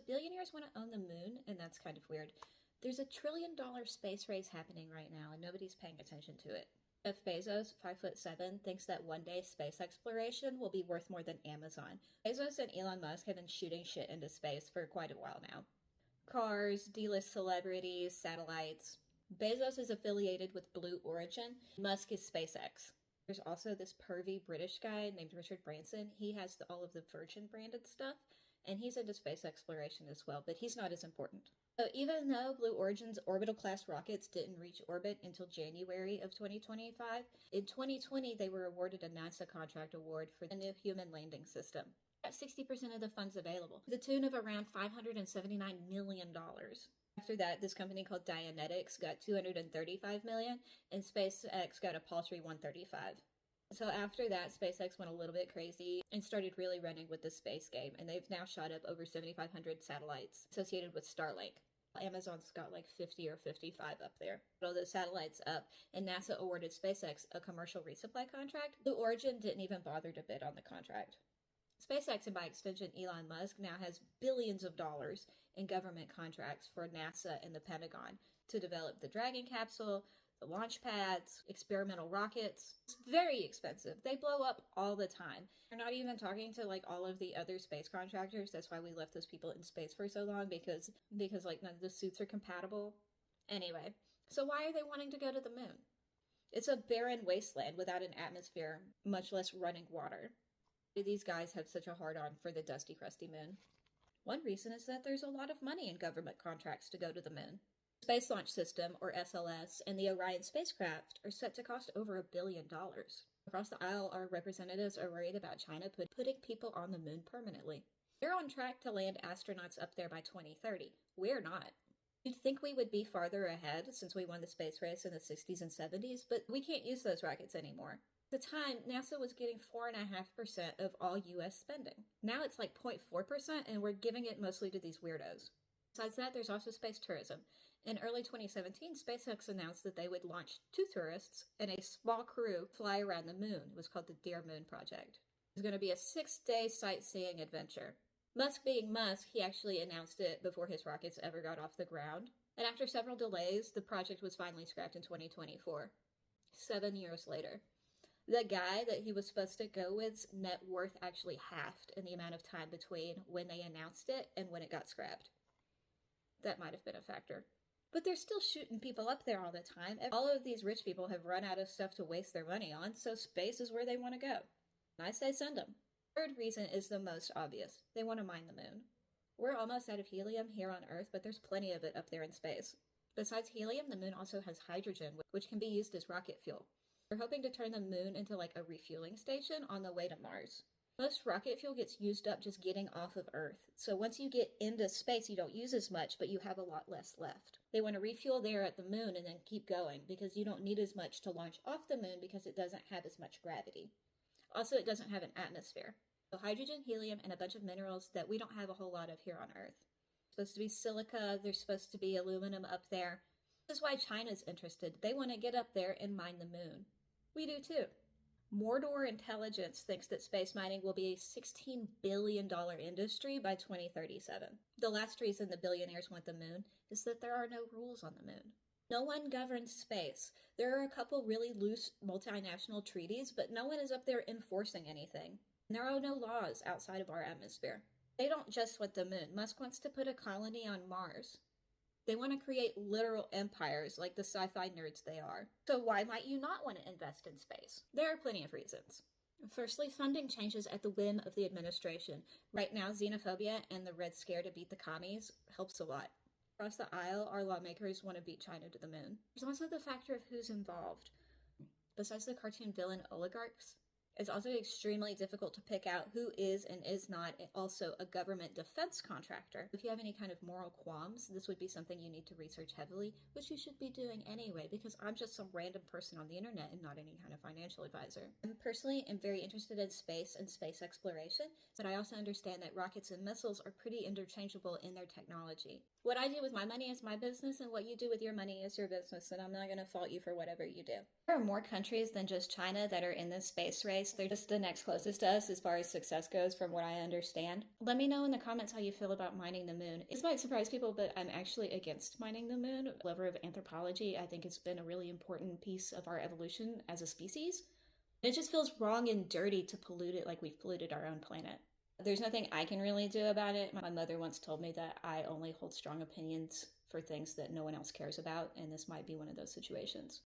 billionaires want to own the moon, and that's kind of weird. There's $1 trillion space race happening right now, and nobody's paying attention to it. Jeff Bezos, 5'7", thinks that one day space exploration will be worth more than Amazon. Bezos and Elon Musk have been shooting shit into space for quite a while now. Cars, D-list celebrities, satellites. Bezos is affiliated with Blue Origin. Musk is SpaceX. There's also this pervy British guy named Richard Branson. He has all of the Virgin branded stuff, and he's into space exploration as well, but he's not as important. So even though Blue Origin's orbital-class rockets didn't reach orbit until January of 2025, in 2020 they were awarded a NASA contract award for the new human landing system. Got 60% of the funds available, to the tune of around $579 million. After that, this company called Dianetics got $235 million, and SpaceX got a paltry $135. So after that, SpaceX went a little bit crazy and started really running with the space game, and they've now shot up over 7,500 satellites associated with Starlink. Amazon's got like 50 or 55 up there. All those satellites up, and NASA awarded SpaceX a commercial resupply contract. Blue Origin didn't even bother to bid on the contract. SpaceX, and by extension Elon Musk, now has billions of dollars in government contracts for NASA and the Pentagon to develop the Dragon capsule, the launch pads, experimental rockets. It's very expensive. They blow up all the time. We're not even talking to like all of the other space contractors. That's why we left those people in space for so long, because like none of the suits are compatible. Anyway, so why are they wanting to go to the moon? It's a barren wasteland without an atmosphere, much less running water. Why do these guys have such a hard-on for the dusty, crusty moon? One reason is that there's a lot of money in government contracts to go to the moon. The Space Launch System, or SLS, and the Orion spacecraft are set to cost over $1 billion. Across the aisle, our representatives are worried about China putting people on the moon permanently. They're on track to land astronauts up there by 2030. We're not. You'd think we would be farther ahead since we won the space race in the 60s and 70s, but we can't use those rockets anymore. At the time, NASA was getting 4.5% of all U.S. spending. Now it's like 0.4%, and we're giving it mostly to these weirdos. Besides that, there's also space tourism. In early 2017, SpaceX announced that they would launch 2 tourists and a small crew fly around the moon. It was called the Dear Moon Project. It was going to be a 6-day sightseeing adventure. Musk being Musk, he actually announced it before his rockets ever got off the ground. And after several delays, the project was finally scrapped in 2024. 7 years later. The guy that he was supposed to go with's net worth actually halved in the amount of time between when they announced it and when it got scrapped. That might have been a factor. But they're still shooting people up there all the time. All of these rich people have run out of stuff to waste their money on, so space is where they want to go. I say send them. Third reason is the most obvious. They want to mine the moon. We're almost out of helium here on Earth, but there's plenty of it up there in space. Besides helium, the moon also has hydrogen, which can be used as rocket fuel. They're hoping to turn the moon into like a refueling station on the way to Mars. Most rocket fuel gets used up just getting off of Earth. So once you get into space, you don't use as much, but you have a lot less left. They want to refuel there at the moon and then keep going, because you don't need as much to launch off the moon because it doesn't have as much gravity. Also, it doesn't have an atmosphere. So hydrogen, helium, and a bunch of minerals that we don't have a whole lot of here on Earth. There's supposed to be silica, there's supposed to be aluminum up there. This is why China's interested. They want to get up there and mine the moon. We do too. Mordor Intelligence thinks that space mining will be a $16 billion industry by 2037. The last reason the billionaires want the moon is that there are no rules on the moon. No one governs space. There are a couple really loose multinational treaties, but no one is up there enforcing anything. There are no laws outside of our atmosphere. They don't just want the moon. Musk wants to put a colony on Mars. They want to create literal empires like the sci-fi nerds they are. So why might you not want to invest in space? There are plenty of reasons. Firstly, funding changes at the whim of the administration. Right now, xenophobia and the Red Scare to beat the commies helps a lot. Across the aisle, our lawmakers want to beat China to the moon. There's also the factor of who's involved. Besides the cartoon villain oligarchs, it's also extremely difficult to pick out who is and is not also a government defense contractor. If you have any kind of moral qualms, this would be something you need to research heavily, which you should be doing anyway, because I'm just some random person on the internet and not any kind of financial advisor. I personally am very interested in space and space exploration, but I also understand that rockets and missiles are pretty interchangeable in their technology. What I do with my money is my business, and what you do with your money is your business, and I'm not going to fault you for whatever you do. There are more countries than just China that are in this space race race. They're just the next closest to us as far as success goes, from what I understand. Let me know in the comments how you feel about mining the moon. This might surprise people, but I'm actually against mining the moon. Lover of anthropology, I think it's been a really important piece of our evolution as a species. It just feels wrong and dirty to pollute it like we've polluted our own planet. There's nothing I can really do about it. My mother once told me that I only hold strong opinions for things that no one else cares about, and this might be one of those situations.